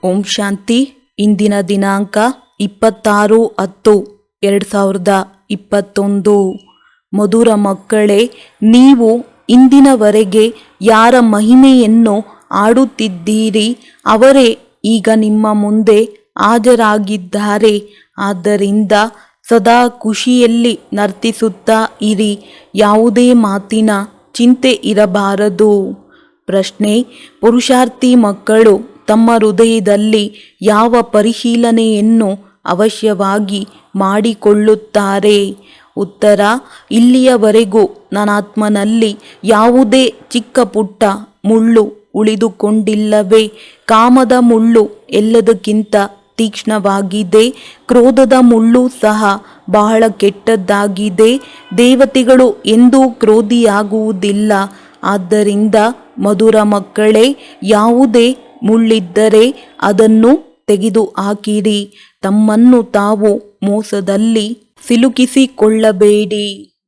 ಓಂ ಶಾಂತಿ. ಇಂದಿನ ದಿನಾಂಕ 26/10/2021. ಮಧುರ ಮಕ್ಕಳೇ, ನೀವು ಇಂದಿನವರೆಗೆ ಯಾರ ಮಹಿಮೆಯನ್ನು ಆಡುತ್ತಿದ್ದೀರಿ ಅವರೇ ಈಗ ನಿಮ್ಮ ಮುಂದೆ ಹಾಜರಾಗಿದ್ದಾರೆ. ಆದ್ದರಿಂದ ಸದಾ ಖುಷಿಯಲ್ಲಿ ನರ್ತಿಸುತ್ತಾ ಇರಿ. ಯಾವುದೇ ಮಾತಿನ ಚಿಂತೆ ಇರಬಾರದು. ಪ್ರಶ್ನೆ: ಪುರುಷಾರ್ಥಿ ಮಕ್ಕಳು ತಮ್ಮ ಹೃದಯದಲ್ಲಿ ಯಾವ ಪರಿಶೀಲನೆಯನ್ನು ಅವಶ್ಯವಾಗಿ ಮಾಡಿಕೊಳ್ಳುತ್ತಾರೆ? ಉತ್ತರ: ಇಲ್ಲಿಯವರೆಗೂ ನನ್ನಾತ್ಮನಲ್ಲಿ ಯಾವುದೇ ಚಿಕ್ಕ ಪುಟ್ಟ ಮುಳ್ಳು ಉಳಿದುಕೊಂಡಿಲ್ಲವೇ? ಕಾಮದ ಮುಳ್ಳು ಎಲ್ಲದಕ್ಕಿಂತ ತೀಕ್ಷ್ಣವಾಗಿದೆ. ಕ್ರೋಧದ ಮುಳ್ಳು ಸಹ ಬಹಳ ಕೆಟ್ಟದ್ದಾಗಿದೆ. ದೇವತೆಗಳು ಎಂದೂ ಕ್ರೋಧಿಯಾಗುವುದಿಲ್ಲ. ಆದ್ದರಿಂದ ಮಧುರ ಮಕ್ಕಳೇ, ಯಾವುದೇ ಮುಳ್ಳಿದ್ದರೆ ಅದನ್ನು ತೆಗೆದುಹಾಕಿರಿ. ತಮ್ಮನ್ನು ತಾವು ಮೋಸದಲ್ಲಿ ಸಿಲುಕಿಸಿಕೊಳ್ಳಬೇಡಿ.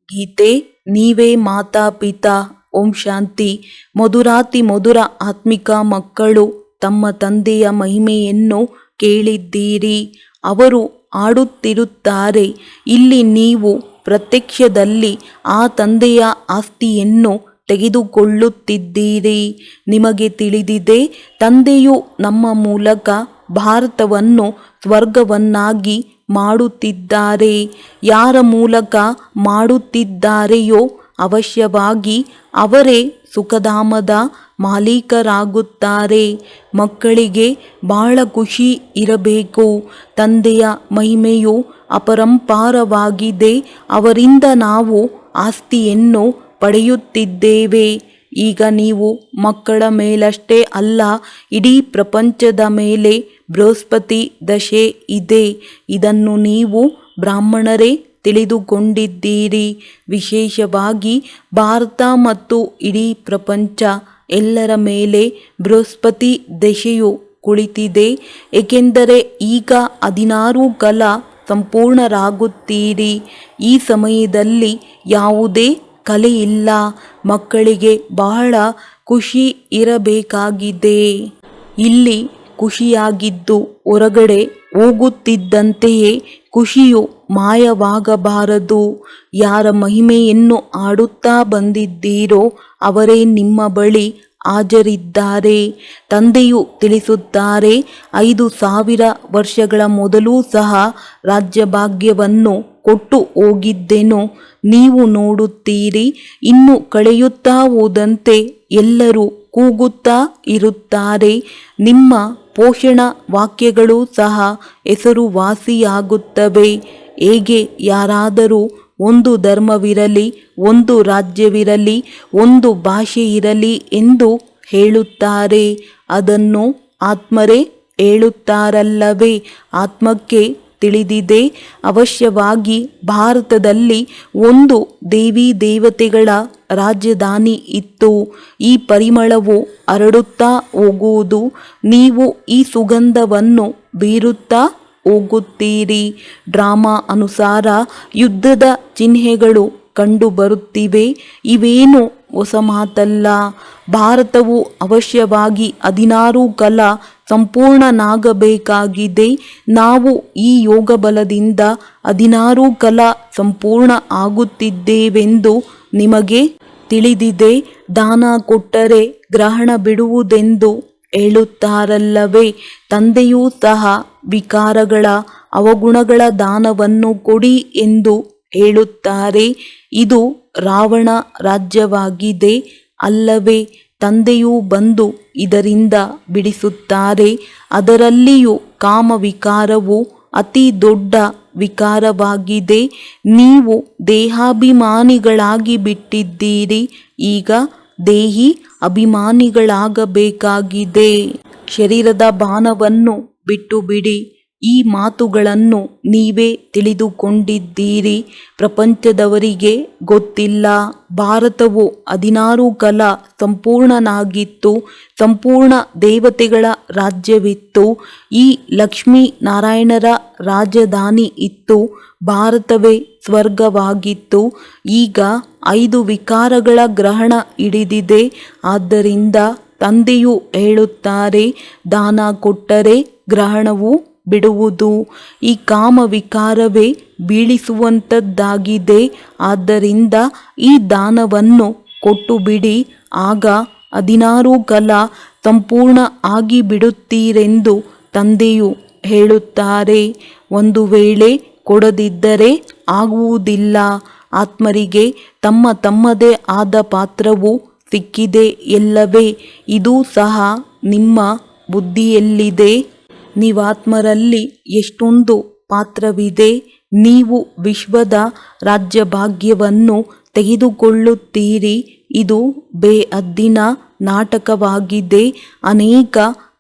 ಗೀತೆ: ನೀವೇ ಮಾತಾ ಪಿತಾ. ಓಂ ಶಾಂತಿ. ಮಧುರಾತಿ ಮಧುರ ಆತ್ಮಿಕ ಮಕ್ಕಳು, ತಮ್ಮ ತಂದೆಯ ಮಹಿಮೆಯನ್ನು ಕೇಳಿದ್ದೀರಿ. ಅವರು ಆಡುತ್ತಿರುತ್ತಾರೆ. ಇಲ್ಲಿ ನೀವು ಪ್ರತ್ಯಕ್ಷದಲ್ಲಿ ಆ ತಂದೆಯ ಆಸ್ತಿಯನ್ನು ತೆಗೆದುಕೊಳ್ಳುತ್ತಿದ್ದೀರಿ. ನಿಮಗೆ ತಿಳಿದಿದೆ, ತಂದೆಯು ನಮ್ಮ ಮೂಲಕ ಭಾರತವನ್ನು ಸ್ವರ್ಗವನ್ನಾಗಿ ಮಾಡುತ್ತಿದ್ದಾರೆ. ಯಾರ ಮೂಲಕ ಮಾಡುತ್ತಿದ್ದಾರೆಯೋ ಅವಶ್ಯವಾಗಿ ಅವರೇ ಸುಖಧಾಮದ ಮಾಲೀಕರಾಗುತ್ತಾರೆ. ಮಕ್ಕಳಿಗೆ ಬಹಳ ಖುಷಿ ಇರಬೇಕು. ತಂದೆಯ ಮಹಿಮೆಯು ಅಪರಂಪಾರವಾಗಿದೆ. ಅವರಿಂದ ನಾವು ಆಸ್ತಿಯನ್ನು ಪಡೆಯುತ್ತಿದ್ದೇವೆ. ಈಗ ನೀವು ಮಕ್ಕಳ ಮೇಲಷ್ಟೇ ಅಲ್ಲ, ಇಡೀ ಪ್ರಪಂಚದ ಮೇಲೆ ಬೃಹಸ್ಪತಿ ದಶೆ ಇದೆ. ಇದನ್ನು ನೀವು ಬ್ರಾಹ್ಮಣರೇ ತಿಳಿದುಕೊಂಡಿದ್ದೀರಿ. ವಿಶೇಷವಾಗಿ ಭಾರತ ಮತ್ತು ಇಡೀ ಪ್ರಪಂಚ ಎಲ್ಲರ ಮೇಲೆ ಬೃಹಸ್ಪತಿ ದಶೆಯು ಕುಳಿತಿದೆ. ಏಕೆಂದರೆ ಈಗ 16 ಕಾಲ ಸಂಪೂರ್ಣರಾಗುತ್ತೀರಿ. ಈ ಸಮಯದಲ್ಲಿ ಯಾವುದೇ ಕಲೆಯಿಲ್ಲ. ಮಕ್ಕಳಿಗೆ ಬಹಳ ಖುಷಿ ಇರಬೇಕಾಗಿದೆ. ಇಲ್ಲಿ ಖುಷಿಯಾಗಿದ್ದು ಹೊರಗಡೆ ಹೋಗುತ್ತಿದ್ದಂತೆಯೇ ಖುಷಿಯು ಮಾಯವಾಗಬಾರದು. ಯಾರ ಮಹಿಮೆಯನ್ನು ಆಡುತ್ತಾ ಬಂದಿದ್ದೀರೋ ಅವರೇ ನಿಮ್ಮ ಬಳಿ ಹಾಜರಿದ್ದಾರೆ. ತಂದೆಯು ತಿಳಿಸುತ್ತಾರೆ, 5000 ವರ್ಷಗಳ ಮೊದಲೂ ಸಹ ರಾಜ್ಯಭಾಗ್ಯವನ್ನು ಕೊಟ್ಟು ಹೋಗಿದ್ದೆನು. ನೀವು ನೋಡುತ್ತೀರಿ. ಇನ್ನು ಕಳೆಯುತ್ತಾ ಹೋದಂತೆ ಎಲ್ಲರೂ ಕೂಗುತ್ತಾ ಇರುತ್ತಾರೆ. ನಿಮ್ಮ ಪೋಷಣ ವಾಕ್ಯಗಳು ಸಹ ಹೆಸರುವಾಸಿಯಾಗುತ್ತವೆ. ಹೇಗೆ ಯಾರಾದರೂ ಒಂದು ಧರ್ಮವಿರಲಿ, ಒಂದು ರಾಜ್ಯವಿರಲಿ, ಒಂದು ಭಾಷೆ ಇರಲಿ ಎಂದು ಹೇಳುತ್ತಾರೆ, ಅದನ್ನು ಆತ್ಮರೇ ಹೇಳುತ್ತಾರಲ್ಲವೇ? ಆತ್ಮಕ್ಕೆ ತಿಳಿದಿದೆ, ಅವಶ್ಯವಾಗಿ ಭಾರತದಲ್ಲಿ ಒಂದು ದೇವಿ ದೇವತೆಗಳ ರಾಜಧಾನಿ ಇತ್ತು. ಈ ಪರಿಮಳವು ಹರಡುತ್ತಾ ಹೋಗುವುದು. ನೀವು ಈ ಸುಗಂಧವನ್ನು ಬೀರುತ್ತಾ ಹೋಗುತ್ತೀರಿ. ಡ್ರಾಮಾ ಅನುಸಾರ ಯುದ್ಧದ ಚಿಹ್ನೆಗಳು ಕಂಡುಬರುತ್ತಿವೆ. ಇವೇನು ಹೊಸ ಮಾತಲ್ಲ. ಭಾರತವು ಅವಶ್ಯವಾಗಿ 16 ಕಾಲ ಸಂಪೂರ್ಣನಾಗಬೇಕಾಗಿದೆ. ನಾವು ಈ ಯೋಗ ಬಲದಿಂದ 16 ಕಾಲ ಸಂಪೂರ್ಣ ಆಗುತ್ತಿದ್ದೇವೆಂದು ನಿಮಗೆ ತಿಳಿದಿದೆ. ದಾನ ಕೊಟ್ಟರೆ ಗ್ರಹಣ ಬಿಡುವುದೆಂದು ಹೇಳುತ್ತಾರಲ್ಲವೇ? ತಂದೆಯೂ ಸಹ ವಿಕಾರಗಳ ಅವಗುಣಗಳ ದಾನವನ್ನು ಕೊಡಿ ಎಂದು ಹೇಳುತ್ತಾರೆ. ಇದು ರಾವಣ ರಾಜ್ಯವಾಗಿದೆ ಅಲ್ಲವೇ? ತಂದೆಯೂ ಬಂದು ಇದರಿಂದ ಬಿಡಿಸುತ್ತಾರೆ. ಅದರಲ್ಲಿಯೂ ಕಾಮ ವಿಕಾರವು ಅತಿ ದೊಡ್ಡ ವಿಕಾರವಾಗಿದೆ. ನೀವು ದೇಹಾಭಿಮಾನಿಗಳಾಗಿ ಬಿಟ್ಟಿದ್ದೀರಿ. ಈಗ ದೇಹಿ ಅಭಿಮಾನಿಗಳಾಗಬೇಕಾಗಿದೆ. ಶರೀರದ ಭಾನವನ್ನು ಬಿಟ್ಟು ಬಿಡಿ. ಈ ಮಾತುಗಳನ್ನು ನೀವೇ ತಿಳಿದುಕೊಂಡಿದ್ದೀರಿ. ಪ್ರಪಂಚದವರಿಗೆ ಗೊತ್ತಿಲ್ಲ. ಭಾರತವು 16 ಕಾಲ ಸಂಪೂರ್ಣನಾಗಿತ್ತು. ಸಂಪೂರ್ಣ ದೇವತೆಗಳ ರಾಜ್ಯವಿತ್ತು. ಈ ಲಕ್ಷ್ಮೀ ನಾರಾಯಣರ ರಾಜಧಾನಿ ಇತ್ತು. ಭಾರತವೇ ಸ್ವರ್ಗವಾಗಿತ್ತು. ಈಗ 5 ವಿಕಾರಗಳ ಗ್ರಹಣ ಹಿಡಿದಿದೆ. ಆದ್ದರಿಂದ ತಂದೆಯು ಹೇಳುತ್ತಾರೆ, ದಾನ ಕೊಟ್ಟರೆ ಗ್ರಹಣವು ಬಿಡುವುದು. ಈ ಕಾಮ ವಿಕಾರವೇ ಬೀಳಿಸುವಂಥದ್ದಾಗಿದೆ. ಆದ್ದರಿಂದ ಈ ದಾನವನ್ನು ಕೊಟ್ಟು ಬಿಡಿ, ಆಗ 16 ಕಲಾ ಸಂಪೂರ್ಣ ಆಗಿಬಿಡುತ್ತೀರೆಂದು ತಂದೆಯು ಹೇಳುತ್ತಾರೆ. ಒಂದು ವೇಳೆ ಕೊಡದಿದ್ದರೆ ಆಗುವುದಿಲ್ಲ. ಆತ್ಮರಿಗೆ ತಮ್ಮ ತಮ್ಮದೇ ಆದ ಪಾತ್ರವು ಸಿಕ್ಕಿದೆ ಎಲ್ಲವೇ. ಇದು ಸಹ ನಿಮ್ಮ ಬುದ್ಧಿಯಲ್ಲಿದೆ. ನೀವಾತ್ಮರಲ್ಲಿ ಎಷ್ಟೊಂದು ಪಾತ್ರವಿದೆ. ನೀವು ವಿಶ್ವದ ರಾಜ್ಯಭಾಗ್ಯವನ್ನು ತೆಗೆದುಕೊಳ್ಳುತ್ತೀರಿ. ಇದು ಬೇಹದ್ದಿನ ನಾಟಕವಾಗಿದೆ. ಅನೇಕ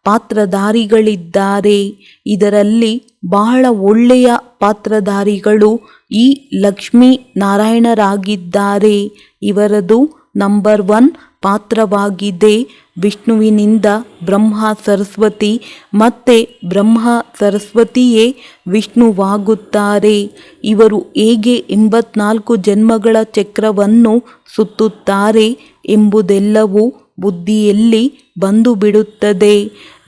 ಪಾತ್ರಧಾರಿಗಳಿದ್ದಾರೆ. ಇದರಲ್ಲಿ ಬಹಳ ಒಳ್ಳೆಯ ಪಾತ್ರಧಾರಿಗಳು ಈ ಲಕ್ಷ್ಮೀ ನಾರಾಯಣರಾಗಿದ್ದಾರೆ. ಇವರದು ನಂಬರ್ 1 ಪಾತ್ರವಾಗಿದೆ. ವಿಷ್ಣುವಿನಿಂದ ಬ್ರಹ್ಮ ಸರಸ್ವತಿ, ಮತ್ತೆ ಬ್ರಹ್ಮ ಸರಸ್ವತಿಯೇ ವಿಷ್ಣುವಾಗುತ್ತಾರೆ. ಇವರು ಹೇಗೆ 84 ಜನ್ಮಗಳ ಚಕ್ರವನ್ನು ಸುತ್ತುತ್ತಾರೆ ಎಂಬುದೆಲ್ಲವೂ ಬುದ್ಧಿಯಲ್ಲಿ ಬಂದು ಬಿಡುತ್ತದೆ.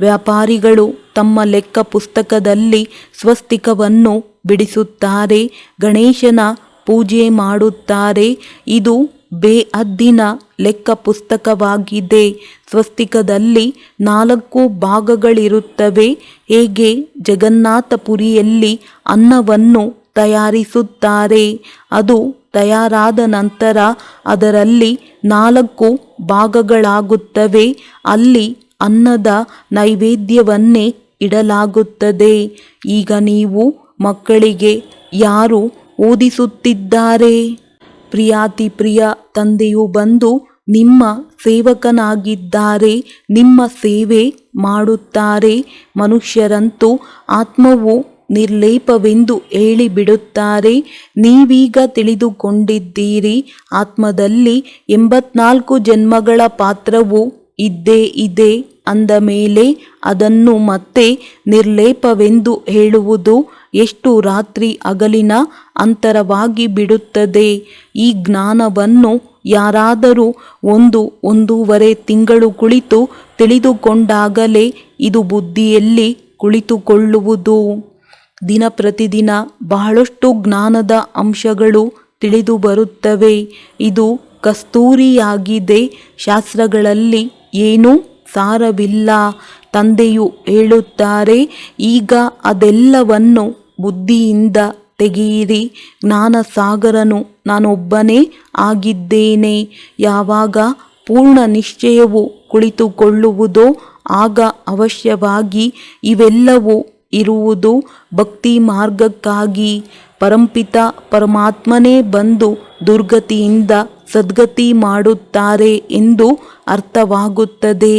ವ್ಯಾಪಾರಿಗಳು ತಮ್ಮ ಲೆಕ್ಕ ಪುಸ್ತಕದಲ್ಲಿ ಸ್ವಸ್ತಿಕವನ್ನು ಬಿಡಿಸುತ್ತಾರೆ, ಗಣೇಶನ ಪೂಜೆ ಮಾಡುತ್ತಾರೆ. ಇದು ಬೇಹದ್ದಿನ ಲೆಕ್ಕ ಪುಸ್ತಕವಾಗಿದೆ. ಸ್ವಸ್ತಿಕದಲ್ಲಿ 4 ಭಾಗಗಳಿರುತ್ತವೆ. ಹೇಗೆ ಜಗನ್ನಾಥಪುರಿಯಲ್ಲಿ ಅನ್ನವನ್ನು ತಯಾರಿಸುತ್ತಾರೆ, ಅದು ತಯಾರಾದ ನಂತರ ಅದರಲ್ಲಿ 4 ಭಾಗಗಳಾಗುತ್ತವೆ. ಅಲ್ಲಿ ಅನ್ನದ ನೈವೇದ್ಯವನ್ನೇ ಇಡಲಾಗುತ್ತದೆ. ಈಗ ನೀವು ಮಕ್ಕಳಿಗೆ ಯಾರು ಓದಿಸುತ್ತಿದ್ದಾರೆ? ಪ್ರಿಯಾತಿ ಪ್ರಿಯ ತಂದೆಯು ಬಂದು ನಿಮ್ಮ ಸೇವಕನಾಗಿದ್ದಾರೆ. ನಿಮ್ಮ ಸೇವೆ ಮಾಡುತ್ತಾರೆ. ಮನುಷ್ಯರಂತೂ ಆತ್ಮವು ನಿರ್ಲೇಪವೆಂದು ಹೇಳಿಬಿಡುತ್ತಾರೆ. ನೀವೀಗ ತಿಳಿದುಕೊಂಡಿದ್ದೀರಿ, ಆತ್ಮದಲ್ಲಿ 84 ಜನ್ಮಗಳ ಪಾತ್ರವು ಇದ್ದೇ ಇದೆ ಅಂದ ಮೇಲೆ ಅದನ್ನು ಮತ್ತೆ ನಿರ್ಲೇಪವೆಂದು ಹೇಳುವುದು ಎಷ್ಟು ರಾತ್ರಿ ಹಗಲಿನ ಅಂತರವಾಗಿ ಬಿಡುತ್ತದೆ. ಈ ಜ್ಞಾನವನ್ನು ಯಾರಾದರೂ 1-1.5 ತಿಂಗಳು ಕುಳಿತು ತಿಳಿದುಕೊಂಡಾಗಲೇ ಇದು ಬುದ್ಧಿಯಲ್ಲಿ ಕುಳಿತುಕೊಳ್ಳುವುದು. ದಿನ ಪ್ರತಿದಿನ ಬಹಳಷ್ಟು ಜ್ಞಾನದ ಅಂಶಗಳು ತಿಳಿದು ಬರುತ್ತವೆ. ಇದು ಕಸ್ತೂರಿಯಾಗಿದೆ. ಶಾಸ್ತ್ರಗಳಲ್ಲಿ ಏನೂ ಸಾರವಿಲ್ಲ. ತಂದೆಯು ಹೇಳುತ್ತಾರೆ, ಈಗ ಅದೆಲ್ಲವನ್ನು ಬುದ್ಧಿಯಿಂದ ತೆಗೆಯಿರಿ. ಜ್ಞಾನಸಾಗರನು ನಾನೊಬ್ಬನೇ ಆಗಿದ್ದೇನೆ. ಯಾವಾಗ ಪೂರ್ಣ ನಿಶ್ಚಯವು ಕುಳಿತುಕೊಳ್ಳುವುದೋ ಆಗ ಅವಶ್ಯವಾಗಿ ಇವೆಲ್ಲವೂ ಇರುವುದು ಭಕ್ತಿ ಮಾರ್ಗಕ್ಕಾಗಿ. ಪರಂಪಿತ ಪರಮಾತ್ಮನೇ ಬಂದು ದುರ್ಗತಿಯಿಂದ ಸದ್ಗತಿ ಮಾಡುತ್ತಾರೆ ಎಂದು ಅರ್ಥವಾಗುತ್ತದೆ.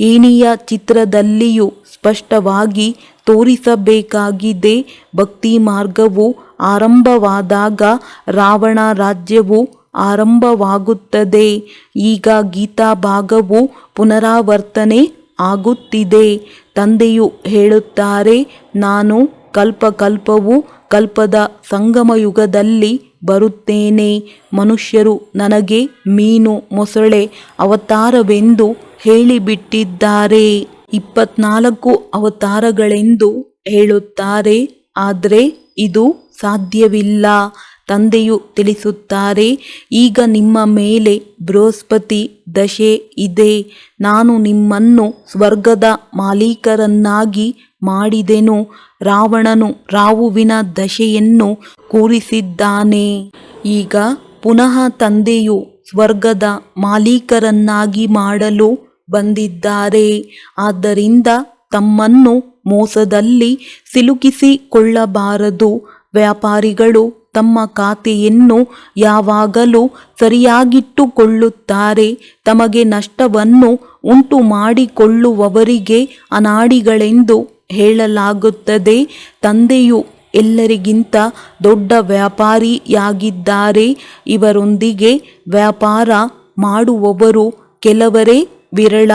ಏಣಿಯ ಚಿತ್ರದಲ್ಲಿಯೂ ಸ್ಪಷ್ಟವಾಗಿ ತೋರಿಸಬೇಕಾಗಿದೆ. ಭಕ್ತಿ ಮಾರ್ಗವು ಆರಂಭವಾದಾಗ ರಾವಣ ರಾಜ್ಯವು ಆರಂಭವಾಗುತ್ತದೆ. ಈಗ ಗೀತಾ ಭಾಗವು ಪುನರಾವರ್ತನೆ ಆಗುತ್ತಿದೆ. ತಂದೆಯು ಹೇಳುತ್ತಾರೆ, ನಾನು ಕಲ್ಪಕಲ್ಪವು ಕಲ್ಪದ ಸಂಗಮಯುಗದಲ್ಲಿ ಬರುತ್ತೇನೆ. ಮನುಷ್ಯರು ನನಗೆ ಮೀನು ಮೊಸಳೆ ಅವತಾರವೆಂದು ಹೇಳಿಬಿಟ್ಟಿದ್ದಾರೆ. 24 ಅವತಾರಗಳೆಂದು ಹೇಳುತ್ತಾರೆ. ಆದರೆ ಇದು ಸಾಧ್ಯವಿಲ್ಲ. ತಂದೆಯು ತಿಳಿಸುತ್ತಾರೆ, ಈಗ ನಿಮ್ಮ ಮೇಲೆ ಬೃಹಸ್ಪತಿ ದಶೆ ಇದೆ. ನಾನು ನಿಮ್ಮನ್ನು ಸ್ವರ್ಗದ ಮಾಲೀಕರನ್ನಾಗಿ ಮಾಡಿದೆನು. ರಾವಣನು ರಾಹುವಿನ ದಶೆಯನ್ನು ಕೂರಿಸಿದ್ದಾನೆ. ಈಗ ಪುನಃ ತಂದೆಯು ಸ್ವರ್ಗದ ಮಾಲೀಕರನ್ನಾಗಿ ಮಾಡಲು ಬಂದಿದ್ದಾರೆ. ಆದ್ದರಿಂದ ತಮ್ಮನ್ನು ಮೋಸದಲ್ಲಿ ಸಿಲುಕಿಸಿಕೊಳ್ಳಬಾರದು. ವ್ಯಾಪಾರಿಗಳು ತಮ್ಮ ಖಾತೆಯನ್ನು ಯಾವಾಗಲೂ ಸರಿಯಾಗಿಟ್ಟುಕೊಳ್ಳುತ್ತಾರೆ. ತಮಗೆ ನಷ್ಟವನ್ನು ಉಂಟು ಮಾಡಿಕೊಳ್ಳುವವರಿಗೆ ಅನಾಡಿಗಳೆಂದು ಹೇಳಲಾಗುತ್ತದೆ. ತಂದೆಯು ಎಲ್ಲರಿಗಿಂತ ದೊಡ್ಡ ವ್ಯಾಪಾರಿಯಾಗಿದ್ದಾರೆ. ಇವರೊಂದಿಗೆ ವ್ಯಾಪಾರ ಮಾಡುವವರು ಕೆಲವರೇ ವಿರಳ.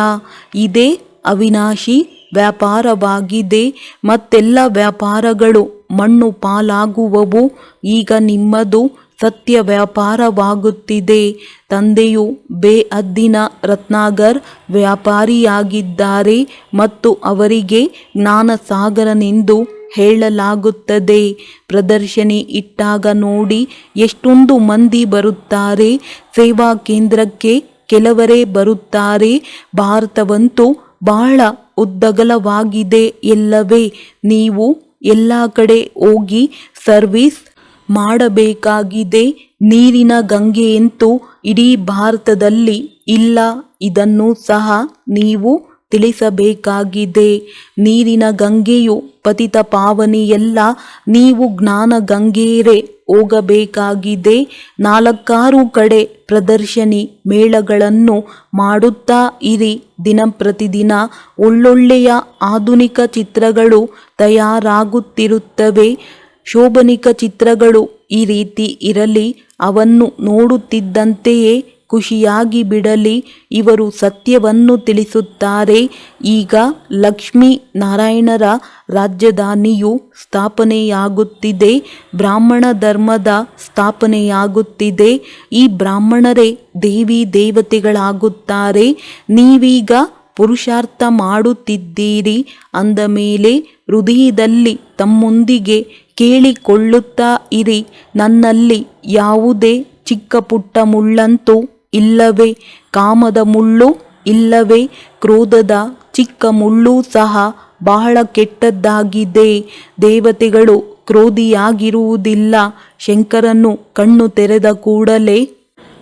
ಇದೇ ಅವಿನಾಶಿ ವ್ಯಾಪಾರವಾಗಿದೆ. ಮತ್ತೆಲ್ಲ ವ್ಯಾಪಾರಗಳು ಮಣ್ಣು ಪಾಲಾಗುವವು. ಈಗ ನಿಮ್ಮದು ಸತ್ಯ ವ್ಯಾಪಾರವಾಗುತ್ತಿದೆ. ತಂದೆಯು ಬೇಅದ್ದಿನ ರತ್ನಾಗರ್ ವ್ಯಾಪಾರಿಯಾಗಿದ್ದಾರೆ ಮತ್ತು ಅವರಿಗೆ ಜ್ಞಾನಸಾಗರನೆಂದು ಹೇಳಲಾಗುತ್ತದೆ. ಪ್ರದರ್ಶನಿ ಇಟ್ಟಾಗ ನೋಡಿ ಎಷ್ಟೊಂದು ಮಂದಿ ಬರುತ್ತಾರೆ. ಸೇವಾ ಕೇಂದ್ರಕ್ಕೆ ಕೆಲವರೇ ಬರುತ್ತಾರೆ. ಭಾರತವಂತೂ ಬಹಳ ಉದ್ದಗಲವಾಗಿದೆ ಎಲ್ಲವೇ. ನೀವು ಎಲ್ಲ ಕಡೆ ಹೋಗಿ ಸರ್ವಿಸ್ ಮಾಡಬೇಕಾಗಿದೆ. ನೀರಿನ ಗಂಗೆಯಂತೂ ಇಡೀ ಭಾರತದಲ್ಲಿ ಇಲ್ಲ. ಇದನ್ನು ಸಹ ನೀವು ತಿಳಿಸಬೇಕಾಗಿದೆ. ನೀರಿನ ಗಂಗೆಯು ಪತಿತ ಪಾವನಿಯಲ್ಲ. ನೀವು ಜ್ಞಾನ ಗಂಗೆಯರೇ ಹೋಗಬೇಕಾಗಿದೆ. 4 ಕಡೆ ಪ್ರದರ್ಶನಿ ಮೇಳಗಳನ್ನು ಮಾಡುತ್ತಾ ಇರಿ. ದಿನಪ್ರತಿದಿನ ಒಳ್ಳೊಳ್ಳೆಯ ಆಧುನಿಕ ಚಿತ್ರಗಳು ತಯಾರಾಗುತ್ತಿರುತ್ತವೆ. ಶೋಭನಿಕ ಚಿತ್ರಗಳು ಈ ರೀತಿ ಇರಲಿ. ಅವನ್ನು ನೋಡುತ್ತಿದ್ದಂತೆಯೇ ಖುಷಿಯಾಗಿ ಬಿಡಲಿ. ಇವರು ಸತ್ಯವನ್ನು ತಿಳಿಸುತ್ತಾರೆ. ಈಗ ಲಕ್ಷ್ಮೀ ನಾರಾಯಣರ ರಾಜಧಾನಿಯು ಸ್ಥಾಪನೆಯಾಗುತ್ತಿದೆ. ಬ್ರಾಹ್ಮಣ ಧರ್ಮದ ಸ್ಥಾಪನೆಯಾಗುತ್ತಿದೆ. ಈ ಬ್ರಾಹ್ಮಣರೇ ದೇವಿ ದೇವತೆಗಳಾಗುತ್ತಾರೆ. ನೀವೀಗ ಪುರುಷಾರ್ಥ ಮಾಡುತ್ತಿದ್ದೀರಿ ಅಂದ ಮೇಲೆ ಹೃದಯದಲ್ಲಿ ತಮ್ಮೊಂದಿಗೆ ಕೇಳಿಕೊಳ್ಳುತ್ತಾ ಇರಿ, ನನ್ನಲ್ಲಿ ಯಾವುದೇ ಚಿಕ್ಕ ಪುಟ್ಟ ಮುಳ್ಳಂತೂ ಇಲ್ಲವೇ? ಕಾಮದ ಮುಳ್ಳು ಇಲ್ಲವೇ? ಕ್ರೋಧದ ಚಿಕ್ಕ ಮುಳ್ಳು ಸಹ ಬಹಳ ಕೆಟ್ಟದ್ದಾಗಿದೆ. ದೇವತೆಗಳು ಕ್ರೋಧಿಯಾಗಿರುವುದಿಲ್ಲ. ಶಂಕರನು ಕಣ್ಣು ತೆರೆದ ಕೂಡಲೇ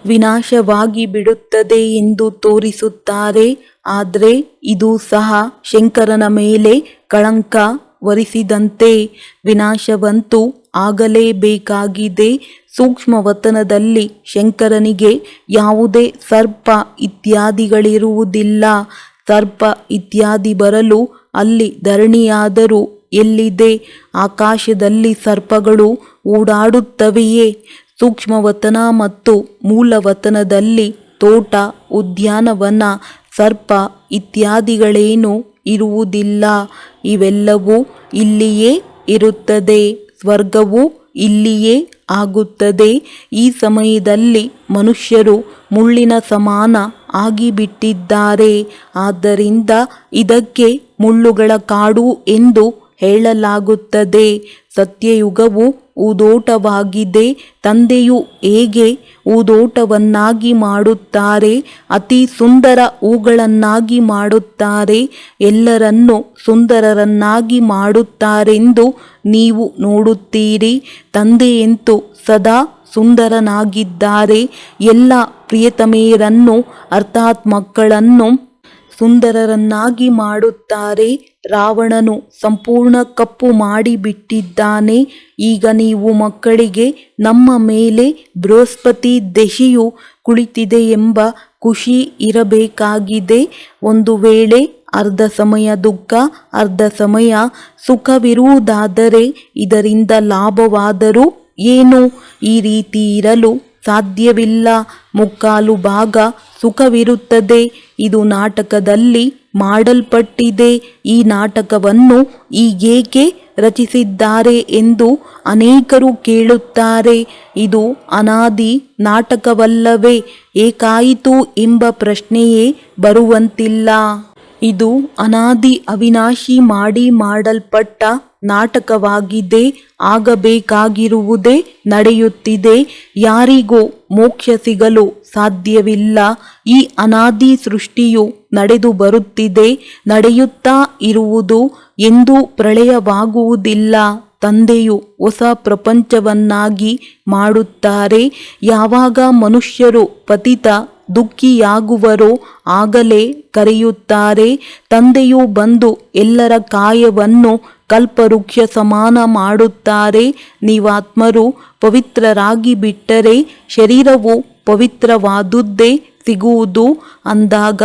ವಿನಾಶವಾಗಿ ಬಿಡುತ್ತದೆ ಎಂದು ತೋರಿಸುತ್ತಾರೆ. ಆದರೆ ಇದು ಸಹ ಶಂಕರನ ಮೇಲೆ ಕಳಂಕ ವರಿಸಿದಂತೆ. ವಿನಾಶವಂತೂ ಆಗಲೇಬೇಕಾಗಿದೆ. ಸೂಕ್ಷ್ಮವತನದಲ್ಲಿ ಶಂಕರನಿಗೆ ಯಾವುದೇ ಸರ್ಪ ಇತ್ಯಾದಿಗಳಿರುವುದಿಲ್ಲ. ಸರ್ಪ ಇತ್ಯಾದಿ ಬರಲು ಅಲ್ಲಿ ಧರಣಿಯಾದರೂ ಎಲ್ಲಿದೆ? ಆಕಾಶದಲ್ಲಿ ಸರ್ಪಗಳು ಓಡಾಡುತ್ತವೆಯೇ? ಸೂಕ್ಷ್ಮವತನ ಮತ್ತು ಮೂಲವತನದಲ್ಲಿ ತೋಟ, ಉದ್ಯಾನವನ, ಸರ್ಪ ಇತ್ಯಾದಿಗಳೇನೂ ಇರುವುದಿಲ್ಲ. ಇವೆಲ್ಲವೂ ಇಲ್ಲಿಯೇ ಇರುತ್ತದೆ. ಸ್ವರ್ಗವು ಇಲ್ಲಿಯೇ ಆಗುತ್ತದೆ. ಈ ಸಮಯದಲ್ಲಿ ಮನುಷ್ಯರು ಮುಳ್ಳಿನ ಸಮಾನ ಆಗಿಬಿಟ್ಟಿದ್ದಾರೆ. ಆದ್ದರಿಂದ ಇದಕ್ಕೆ ಮುಳ್ಳುಗಳ ಕಾಡು ಎಂದು ಹೇಳಲಾಗುತ್ತದೆ. ಸತ್ಯಯುಗವು ಊದೋಟವಾಗಿದೆ. ತಂದೆಯು ಹೇಗೆ ಊದೋಟವನ್ನಾಗಿ ಮಾಡುತ್ತಾರೆ? ಅತಿ ಸುಂದರ ಹೂಗಳನ್ನಾಗಿ ಮಾಡುತ್ತಾರೆ. ಎಲ್ಲರನ್ನೂ ಸುಂದರರನ್ನಾಗಿ ಮಾಡುತ್ತಾರೆಂದು ನೀವು ನೋಡುತ್ತೀರಿ. ತಂದೆಯಂತೂ ಸದಾ ಸುಂದರನಾಗಿದ್ದಾರೆ. ಎಲ್ಲ ಪ್ರಿಯತಮೆಯರನ್ನು ಅರ್ಥಾತ್ ಮಕ್ಕಳನ್ನು ಸುಂದರರನ್ನಾಗಿ ಮಾಡುತ್ತಾರೆ. ರಾವಣನು ಸಂಪೂರ್ಣ ಕಪ್ಪು ಮಾಡಿಬಿಟ್ಟಿದ್ದಾನೆ. ಈಗ ನೀವು ಮಕ್ಕಳಿಗೆ ನಮ್ಮ ಮೇಲೆ ಬೃಹಸ್ಪತಿ ದಶೆಯು ಕುಳಿತಿದೆ ಎಂಬ ಖುಷಿ ಇರಬೇಕಾಗಿದೆ. ಒಂದು ವೇಳೆ ಅರ್ಧ ಸಮಯ ದುಃಖ, ಅರ್ಧ ಸಮಯ ಸುಖವಿರುವುದಾದರೆ ಇದರಿಂದ ಲಾಭವಾದರೂ ಏನು? ಈ ರೀತಿ ಇರಲು ಸಾಧ್ಯವಿಲ್ಲ. ಮುಕ್ಕಾಲು ಭಾಗ ಸುಖವಿರುತ್ತದೆ. ಇದು ನಾಟಕದಲ್ಲಿ ಮಾಡಲ್ಪಟ್ಟಿದೆ. ಈ ನಾಟಕವನ್ನು ಈಗೇಕೆ ರಚಿಸಿದ್ದಾರೆ ಎಂದು ಅನೇಕರು ಕೇಳುತ್ತಾರೆ. ಇದು ಅನಾದಿ ನಾಟಕವಲ್ಲವೇ? ಏಕಾಯಿತು ಎಂಬ ಪ್ರಶ್ನೆಯೇ ಬರುವಂತಿಲ್ಲ. ಇದು ಅನಾದಿ ಅವಿನಾಶಿ ಮಾಡಿ ಮಾಡಲ್ಪಟ್ಟ ನಾಟಕವಾಗಿದೆ. ಆಗಬೇಕಾಗಿರುವುದೇ ನಡೆಯುತ್ತಿದೆ. ಯಾರಿಗೂ ಮೋಕ್ಷ ಸಿಗಲು ಸಾಧ್ಯವಿಲ್ಲ. ಈ ಅನಾದಿ ಸೃಷ್ಟಿಯು ನಡೆದು ಬರುತ್ತಿದೆ, ನಡೆಯುತ್ತಾ ಇರುವುದು. ಎಂದೂ ಪ್ರಳಯವಾಗುವುದಿಲ್ಲ. ತಂದೆಯು ಹೊಸ ಪ್ರಪಂಚವನ್ನಾಗಿ ಮಾಡುತ್ತಾರೆ. ಯಾವಾಗ ಮನುಷ್ಯರು ಪತಿತ ದುಃಖಿಯಾಗುವರೋ ಆಗಲೇ ಕರೆಯುತ್ತಾರೆ. ತಂದೆಯು ಬಂದು ಎಲ್ಲರ ಕಾಯವನ್ನು ಕಲ್ಪವೃಕ್ಷ ಸಮಾನ ಮಾಡುತ್ತಾರೆ. ನೀವಾತ್ಮರು ಪವಿತ್ರರಾಗಿ ಬಿಟ್ಟರೆ ಶರೀರವು ಪವಿತ್ರವಾದುದೇ ಸಿಗುವುದು. ಅಂದಾಗ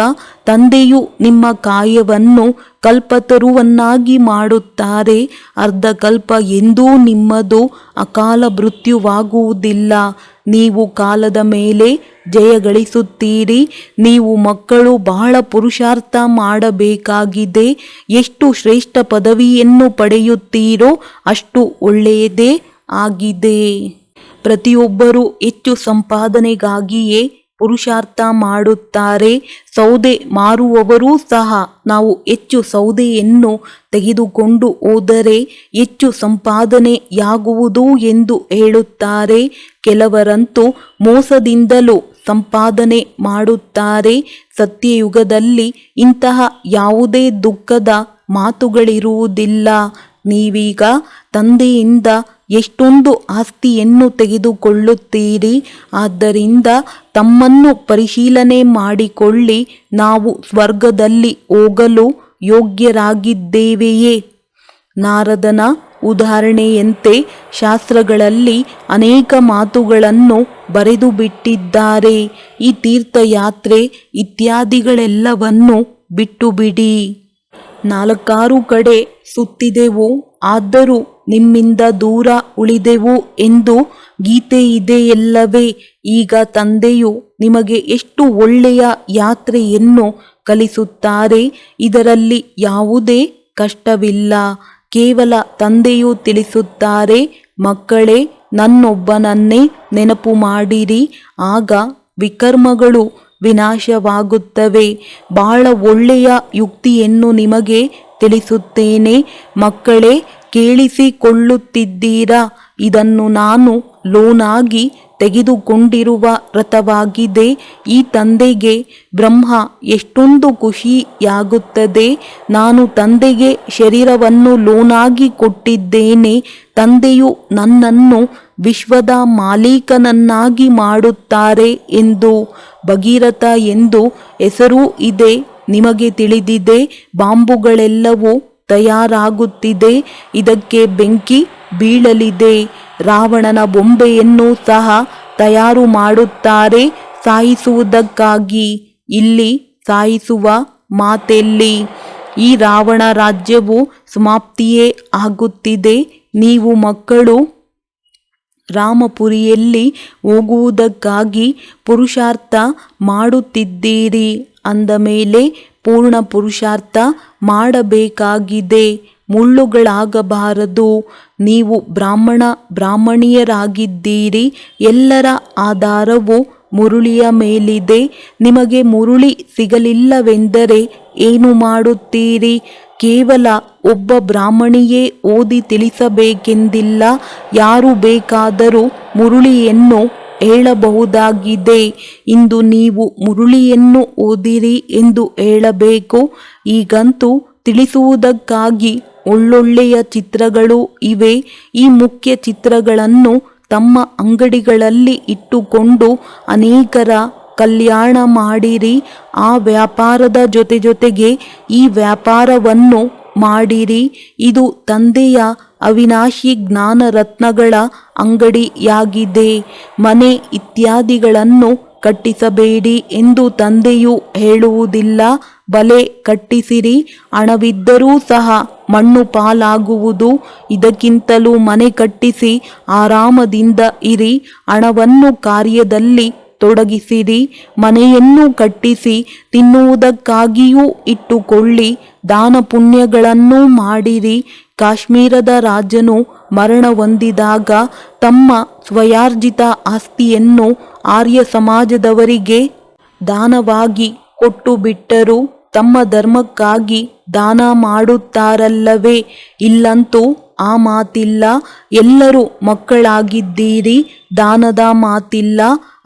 ತಂದೆಯು ನಿಮ್ಮ ಕಾಯವನ್ನು ಕಲ್ಪತರುವನ್ನಾಗಿ ಮಾಡುತ್ತಾರೆ. ಅರ್ಧಕಲ್ಪ ಎಂದೂ ನಿಮ್ಮದು ಅಕಾಲ ಮೃತ್ಯುವಾಗುವುದಿಲ್ಲ. ನೀವು ಕಾಲದ ಮೇಲೆ ಜಯ ಗಳಿಸುತ್ತೀರಿ. ನೀವು ಮಕ್ಕಳು ಬಹಳ ಪುರುಷಾರ್ಥ ಮಾಡಬೇಕಾಗಿದೆ. ಎಷ್ಟು ಶ್ರೇಷ್ಠ ಪದವಿಯನ್ನು ಪಡೆಯುತ್ತೀರೋ ಅಷ್ಟು ಒಳ್ಳೆಯದೇ ಆಗಿದೆ. ಪ್ರತಿಯೊಬ್ಬರೂ ಹೆಚ್ಚು ಸಂಪಾದನೆಗಾಗಿಯೇ ಪುರುಷಾರ್ಥ ಮಾಡುತ್ತಾರೆ. ಸೌದೆ ಮಾರುವವರೂ ಸಹ ನಾವು ಹೆಚ್ಚು ಸೌದೆಯನ್ನು ತೆಗೆದುಕೊಂಡು ಹೋದರೆ ಹೆಚ್ಚು ಸಂಪಾದನೆಯಾಗುವುದು ಎಂದು ಹೇಳುತ್ತಾರೆ. ಕೆಲವರಂತೂ ಮೋಸದಿಂದಲೂ ಸಂಪಾದನೆ ಮಾಡುತ್ತಾರೆ. ಸತ್ಯಯುಗದಲ್ಲಿ ಇಂತಹ ಯಾವುದೇ ದುಃಖದ ಮಾತುಗಳಿರುವುದಿಲ್ಲ. ನೀವೀಗ ತಂದೆಯಿಂದ ಎಷ್ಟೊಂದು ಆಸ್ತಿಯನ್ನು ತೆಗೆದುಕೊಳ್ಳುತ್ತೀರಿ. ಆದ್ದರಿಂದ ತಮ್ಮನ್ನು ಪರಿಶೀಲನೆ ಮಾಡಿಕೊಳ್ಳಿ. ನಾವು ಸ್ವರ್ಗದಲ್ಲಿ ಹೋಗಲು ಯೋಗ್ಯರಾಗಿದ್ದೇವೆಯೇ? ನಾರದನ ಉದಾಹರಣೆಯಂತೆ ಶಾಸ್ತ್ರಗಳಲ್ಲಿ ಅನೇಕ ಮಾತುಗಳನ್ನು ಬರೆದು ಬಿಟ್ಟಿದ್ದಾರೆ. ಈ ತೀರ್ಥಯಾತ್ರೆ ಇತ್ಯಾದಿಗಳೆಲ್ಲವನ್ನು ಬಿಟ್ಟು ಬಿಡಿ. 4 ಕಡೆ ಸುತ್ತಿದೆವು, ಆದರೂ ನಿಮ್ಮಿಂದ ದೂರ ಉಳಿದೆವು ಎಂದು ಗೀತೆಯಿದೆಯಲ್ಲವೇ? ಈಗ ತಂದೆಯು ನಿಮಗೆ ಎಷ್ಟು ಒಳ್ಳೆಯ ಯಾತ್ರೆಯನ್ನು ಕಲಿಸುತ್ತಾರೆ. ಇದರಲ್ಲಿ ಯಾವುದೇ ಕಷ್ಟವಿಲ್ಲ. ಕೇವಲ ತಂದೆಯು ತಿಳಿಸುತ್ತಾರೆ, ಮಕ್ಕಳೇ, ನನ್ನೊಬ್ಬನನ್ನೇ ನೆನಪು ಮಾಡಿರಿ, ಆಗ ವಿಕರ್ಮಗಳು ವಿನಾಶವಾಗುತ್ತವೆ. ಬಹಳ ಒಳ್ಳೆಯ ಯುಕ್ತಿಯನ್ನು ನಿಮಗೆ ತಿಳಿಸುತ್ತೇನೆ ಮಕ್ಕಳೇ, ಕೇಳಿಸಿಕೊಳ್ಳುತ್ತಿದ್ದೀರಾ? ಇದನ್ನು ನಾನು ಲೋನಾಗಿ ತೆಗೆದುಕೊಂಡಿರುವ ವ್ರತವಾಗಿದೆ. ಈ ತಂದೆಗೆ ಬ್ರಹ್ಮ ಎಷ್ಟೊಂದು ಖುಷಿಯಾಗುತ್ತದೆ. ನಾನು ತಂದೆಗೆ ಶರೀರವನ್ನು ಲೋನಾಗಿ ಕೊಟ್ಟಿದ್ದೇನೆ. ತಂದೆಯು ನನ್ನನ್ನು ವಿಶ್ವದ ಮಾಲೀಕನನ್ನಾಗಿ ಮಾಡುತ್ತಾರೆ ಎಂದು. ಭಗೀರಥ ಎಂದು ಹೆಸರೂ ಇದೆ. ನಿಮಗೆ ತಿಳಿದಿದೆ, ಬಾಂಬುಗಳೆಲ್ಲವೂ ತಯಾರಾಗುತ್ತಿದೆ. ಇದಕ್ಕೆ ಬೆಂಕಿ ಬೀಳಲಿದೆ. ರಾವಣನ ಬೊಂಬೆಯನ್ನು ಸಹ ತಯಾರು ಮಾಡುತ್ತಾರೆ ಸಾಯಿಸುವುದಕ್ಕಾಗಿ. ಇಲ್ಲಿ ಸಾಯಿಸುವ ಮಾತೆಲ್ಲಿ? ಈ ರಾವಣ ರಾಜ್ಯವು ಸಮಾಪ್ತಿಯೇ ಆಗುತ್ತಿದೆ. ನೀವು ಮಕ್ಕಳು ರಾಮಪುರಿಯಲ್ಲಿ ಹೋಗುವುದಕ್ಕಾಗಿ ಪುರುಷಾರ್ಥ ಮಾಡುತ್ತಿದ್ದೀರಿ. ಅಂದ ಮೇಲೆ ಪೂರ್ಣ ಪುರುಷಾರ್ಥ ಮಾಡಬೇಕಾಗಿದೆ. ಮುಳ್ಳುಗಳಾಗಬಾರದು. ನೀವು ಬ್ರಾಹ್ಮಣಿಯರಾಗಿದ್ದೀರಿ. ಎಲ್ಲರ ಆಧಾರವು ಮುರುಳಿಯ ಮೇಲಿದೆ. ನಿಮಗೆ ಮುರುಳಿ ಸಿಗಲಿಲ್ಲವೆಂದರೆ ಏನು ಮಾಡುತ್ತೀರಿ? ಕೇವಲ ಒಬ್ಬ ಬ್ರಾಹ್ಮಣಿಯೇ ಓದಿ ತಿಳಿಸಬೇಕೆಂದಿಲ್ಲ. ಯಾರು ಬೇಕಾದರೂ ಮುರುಳಿಯನ್ನು ಹೇಳಬಹುದಾಗಿದೆ. ಇಂದು ನೀವು ಮುರುಳಿಯನ್ನು ಓದಿರಿ ಎಂದು ಹೇಳಬೇಕು. ಈಗಂತೂ ತಿಳಿಸುವುದಕ್ಕಾಗಿ ಒಳ್ಳೊಳ್ಳೆಯ ಚಿತ್ರಗಳು ಇವೆ. ಈ ಮುಖ್ಯ ಚಿತ್ರಗಳನ್ನು ತಮ್ಮ ಅಂಗಡಿಗಳಲ್ಲಿ ಇಟ್ಟುಕೊಂಡು ಅನೇಕರ ಕಲ್ಯಾಣ ಮಾಡಿರಿ. ಆ ವ್ಯಾಪಾರದ ಜೊತೆಗೆ ಈ ವ್ಯಾಪಾರವನ್ನು ಮಾಡಿರಿ. ಇದು ತಂದೆಯ ಅವಿನಾಶಿ ಜ್ಞಾನ ರತ್ನಗಳ ಅಂಗಡಿಯಾಗಿದೆ. ಮನೆ ಇತ್ಯಾದಿಗಳನ್ನು ಕಟ್ಟಿಸಬೇಡಿ ಎಂದು ತಂದೆಯು ಹೇಳುವುದಿಲ್ಲ. ಬಲೆ ಕಟ್ಟಿಸಿರಿ. ಹಣವಿದ್ದರೂ ಸಹ ಮಣ್ಣು ಪಾಲಾಗುವುದು. ಇದಕ್ಕಿಂತಲೂ ಮನೆ ಕಟ್ಟಿಸಿ ಆರಾಮದಿಂದ ಇರಿ. ಹಣವನ್ನು ಕಾರ್ಯದಲ್ಲಿ ತೊಡಗಿಸಿರಿ. ಮನೆಯನ್ನು ಕಟ್ಟಿಸಿ ತಿನ್ನುವುದಕ್ಕಾಗಿಯೂ ಇಟ್ಟುಕೊಳ್ಳಿ. ದಾನ ಪುಣ್ಯಗಳನ್ನು ಮಾಡಿರಿ. ಕಾಶ್ಮೀರದ ರಾಜನು ಮರಣ ಹೊಂದಿದಾಗ ತಮ್ಮ ಸ್ವಯಾರ್ಜಿತ ಆಸ್ತಿಯನ್ನು ಆರ್ಯ ಸಮಾಜದವರಿಗೆ ದಾನವಾಗಿ ಕೊಟ್ಟು ಬಿಟ್ಟರು. ತಮ್ಮ ಧರ್ಮಕ್ಕಾಗಿ ದಾನ ಮಾಡುತ್ತಾರಲ್ಲವೇ? ಇಲ್ಲಂತೂ ಆ ಮಾತಿಲ್ಲ. ಎಲ್ಲರೂ ಮಕ್ಕಳಾಗಿದ್ದೀರಿ. ದಾನದ ಮಾತಿಲ್ಲ.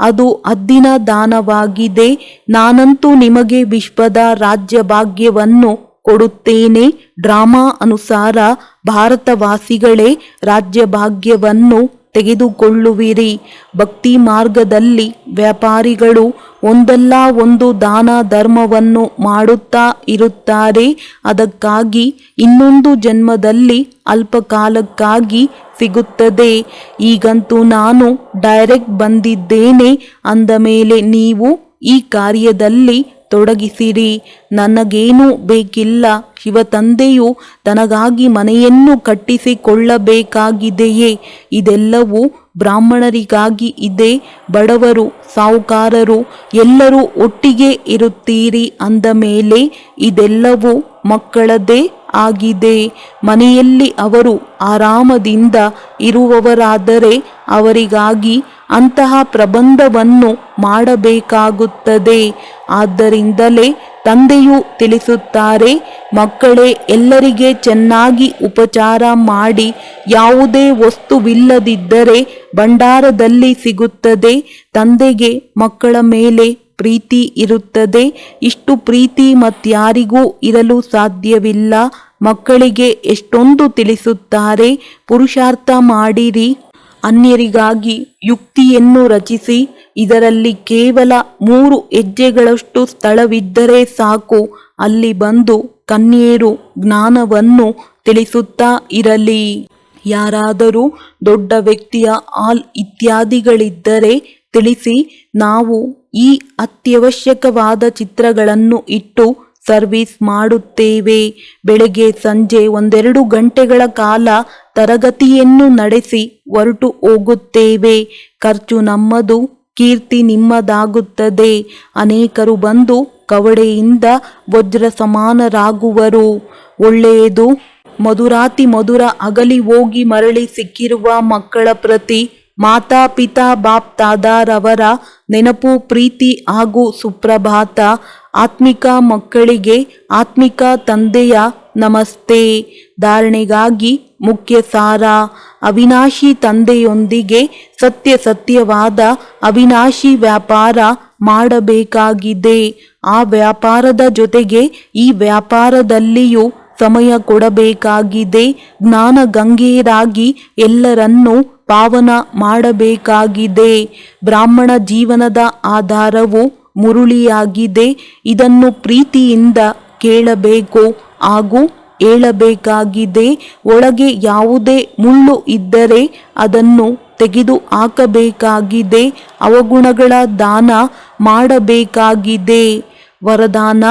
ಅದು ಹದ್ದಿನ ದಾನವಾಗಿದೆ. ನಾನಂತೂ ನಿಮಗೆ ವಿಶ್ವದ ರಾಜ್ಯ ಭಾಗ್ಯವನ್ನು ಕೊಡುತ್ತೇನೆ. ಡ್ರಾಮಾ ಅನುಸಾರ ಭಾರತವಾಸಿಗಳೇ ರಾಜ್ಯ ಭಾಗ್ಯವನ್ನು ತೆಗೆದುಕೊಳ್ಳುವಿರಿ. ಭಕ್ತಿ ಮಾರ್ಗದಲ್ಲಿ ವ್ಯಾಪಾರಿಗಳು ಒಂದಲ್ಲ ಒಂದು ದಾನ ಧರ್ಮವನ್ನು ಮಾಡುತ್ತಾ ಇರುತ್ತಾರೆ. ಅದಕ್ಕಾಗಿ ಇನ್ನೊಂದು ಜನ್ಮದಲ್ಲಿ ಅಲ್ಪಕಾಲಕ್ಕಾಗಿ ಸಿಗುತ್ತದೆ. ಈಗಂತೂ ನಾನು ಡೈರೆಕ್ಟ್ ಬಂದಿದ್ದೇನೆ. ಅಂದ ಮೇಲೆ ನೀವು ಈ ಕಾರ್ಯದಲ್ಲಿ ತೊಡಗಿಸಿರಿ. ನನಗೇನೂ ಬೇಕಿಲ್ಲ. ಶಿವತಂದೆಯು ತನಗಾಗಿ ಮನೆಯನ್ನು ಕಟ್ಟಿಸಿಕೊಳ್ಳಬೇಕಾಗಿದೆಯೇ? ಇದೆಲ್ಲವೂ ಬ್ರಾಹ್ಮಣರಿಗಾಗಿ ಇದೆ. ಬಡವರು ಸಾಹುಕಾರರು ಎಲ್ಲರೂ ಒಟ್ಟಿಗೆ ಇರುತ್ತೀರಿ. ಅಂದ ಮೇಲೆ ಇದೆಲ್ಲವೂ ಮಕ್ಕಳದೇ ಆಗಿದೆ. ಮನೆಯಲ್ಲಿ ಅವರು ಆರಾಮದಿಂದ ಇರುವವರಾದರೆ ಅವರಿಗಾಗಿ ಅಂತಹ ಪ್ರಬಂಧವನ್ನು ಮಾಡಬೇಕಾಗುತ್ತದೆ. ಆದ್ದರಿಂದಲೇ ತಂದೆಯು ತಿಳಿಸುತ್ತಾರೆ, ಮಕ್ಕಳೇ, ಎಲ್ಲರಿಗೆ ಚೆನ್ನಾಗಿ ಉಪಚಾರ ಮಾಡಿ. ಯಾವುದೇ ವಸ್ತುವಿಲ್ಲದಿದ್ದರೆ ಭಂಡಾರದಲ್ಲಿ ಸಿಗುತ್ತದೆ. ತಂದೆಗೆ ಮಕ್ಕಳ ಮೇಲೆ ಪ್ರೀತಿ ಇರುತ್ತದೆ. ಇಷ್ಟು ಪ್ರೀತಿ ಮತ್ಯಾರಿಗೂ ಇರಲು ಸಾಧ್ಯವಿಲ್ಲ. ಮಕ್ಕಳಿಗೆ ಎಷ್ಟೊಂದು ತಿಳಿಸುತ್ತಾರೆ, ಪುರುಷಾರ್ಥ ಮಾಡಿರಿ, ಅನ್ಯರಿಗಾಗಿ ಯುಕ್ತಿಯನ್ನು ರಚಿಸಿ. ಇದರಲ್ಲಿ ಕೇವಲ 3 ಹೆಜ್ಜೆಗಳಷ್ಟು ಸ್ಥಳವಿದ್ದರೆ ಸಾಕು. ಅಲ್ಲಿ ಬಂದು ಕನ್ಯೆಯರು ಜ್ಞಾನವನ್ನು ತಿಳಿಸುತ್ತಾ ಇರಲಿ. ಯಾರಾದರೂ ದೊಡ್ಡ ವ್ಯಕ್ತಿಯ ಹಾಲ್ ಇತ್ಯಾದಿಗಳಿದ್ದರೆ ತಿಳಿಸಿ. ನಾವು ಈ ಅತ್ಯವಶ್ಯಕವಾದ ಚಿತ್ರಗಳನ್ನು ಇಟ್ಟು ಸರ್ವಿಸ್ ಮಾಡುತ್ತೇವೆ. ಬೆಳಗ್ಗೆ ಸಂಜೆ 1-2 ಗಂಟೆಗಳ ಕಾಲ ತರಗತಿಯನ್ನು ನಡೆಸಿ ಹೊರಟು ಹೋಗುತ್ತೇವೆ. ಖರ್ಚು ನಮ್ಮದು, ಕೀರ್ತಿ ನಿಮ್ಮದಾಗುತ್ತದೆ. ಅನೇಕರು ಬಂದು ಕವಡೆಯಿಂದ ವಜ್ರ ಸಮಾನರಾಗುವರು. ಒಳ್ಳೆಯದು. ಮಧುರಾತಿ ಮಧುರ ಅಗಲಿ ಹೋಗಿ ಮರಳಿ ಸಿಕ್ಕಿರುವ ಮಕ್ಕಳ ಪ್ರತಿ ಮಾತಾಪಿತಾ ಬಾಪ್ ತಾದಾರವರ ನೆನಪು, ಪ್ರೀತಿ ಹಾಗೂ ಸುಪ್ರಭಾತ. ಆತ್ಮಿಕ ಮಕ್ಕಳಿಗೆ ಆತ್ಮಿಕ ತಂದೆಯ ನಮಸ್ತೆ. ಧಾರಣೆಗಾಗಿ ಮುಖ್ಯ ಸಾರ: ಅವಿನಾಶಿ ತಂದೆಯೊಂದಿಗೆ ಸತ್ಯವಾದ ಅವಿನಾಶಿ ವ್ಯಾಪಾರ ಮಾಡಬೇಕಾಗಿದೆ. ಆ ವ್ಯಾಪಾರದ ಜೊತೆಗೆ ಈ ವ್ಯಾಪಾರದಲ್ಲಿಯೂ ಸಮಯ ಕೊಡಬೇಕಾಗಿದೆ. ಜ್ಞಾನ ಗಂಗೆಯರಾಗಿ ಎಲ್ಲರನ್ನೂ ಪಾವನ ಮಾಡಬೇಕಾಗಿದೆ. ಬ್ರಾಹ್ಮಣ ಜೀವನದ ಆಧಾರವು ಮುರುಳಿಯಾಗಿದೆ. ಇದನ್ನು ಪ್ರೀತಿಯಿಂದ ಕೇಳಬೇಕು ಹಾಗೂ ಹೇಳಬೇಕಾಗಿದೆ. ಒಳಗೆ ಯಾವುದೇ ಮುಳ್ಳು ಇದ್ದರೆ ಅದನ್ನು ತೆಗೆದು ಹಾಕಬೇಕಾಗಿದೆ. ಅವಗುಣಗಳ ದಾನ ಮಾಡಬೇಕಾಗಿದೆ. ವರದಾನ: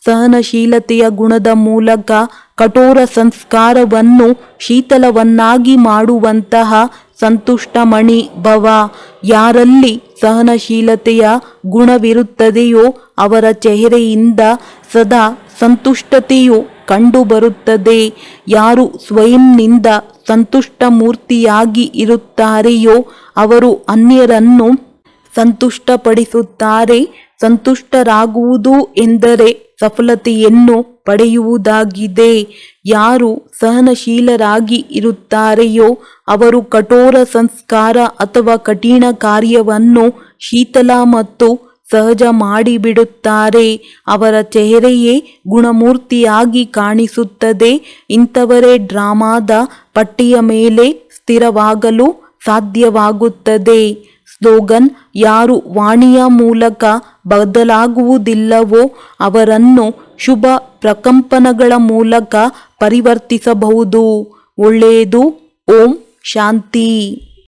ಸಹನಶೀಲತೆಯ ಗುಣದ ಮೂಲಕ ಕಠೋರ ಸಂಸ್ಕಾರವನ್ನು ಶೀತಲವನ್ನಾಗಿ ಮಾಡುವಂತಹ ಸಂತುಷ್ಟಮಣಿ ಭವ. ಯಾರಲ್ಲಿ ಸಹನಶೀಲತೆಯ ಗುಣವಿರುತ್ತದೆಯೋ ಅವರ ಚೆಹರೆಯಿಂದ ಸದಾ ಸಂತುಷ್ಟತೆಯು ಕಂಡುಬರುತ್ತದೆ. ಯಾರು ಸ್ವಯಂನಿಂದ ಸಂತುಷ್ಟ ಮೂರ್ತಿಯಾಗಿ ಇರುತ್ತಾರೆಯೋ ಅವರು ಅನ್ಯರನ್ನು ಸಂತುಷ್ಟಪಡಿಸುತ್ತಾರೆ. ಸಂತುಷ್ಟರಾಗುವುದು ಎಂದರೆ ಸಫಲತೆಯನ್ನು ಪಡೆಯುವುದಾಗಿದೆ. ಯಾರು ಸಹನಶೀಲರಾಗಿ ಇರುತ್ತಾರೆಯೋ ಅವರು ಕಠೋರ ಸಂಸ್ಕಾರ ಅಥವಾ ಕಠಿಣ ಕಾರ್ಯವನ್ನು ಶೀತಲ ಮತ್ತು ಸಹಜ ಮಾಡಿಬಿಡುತ್ತಾರೆ. ಅವರ ಚೆಹರೆಯೇ ಗುಣಮೂರ್ತಿಯಾಗಿ ಕಾಣಿಸುತ್ತದೆ. ಇಂಥವರೇ ಡ್ರಾಮಾದ ಪಟ್ಟಿಯ ಮೇಲೆ ಸ್ಥಿರವಾಗಲು ಸಾಧ್ಯವಾಗುತ್ತದೆ. ಸ್ಲೋಗನ್: ಯಾರು ವಾಣಿಯ ಮೂಲಕ ಬದಲಾಗುವುದಿಲ್ಲವೋ ಅವರನ್ನು ಶುಭ ಪ್ರಕಂಪನಗಳ ಮೂಲಕ ಪರಿವರ್ತಿಸಬಹುದು. ಒಳ್ಳೆಯದು. ಓಂ ಶಾಂತಿ.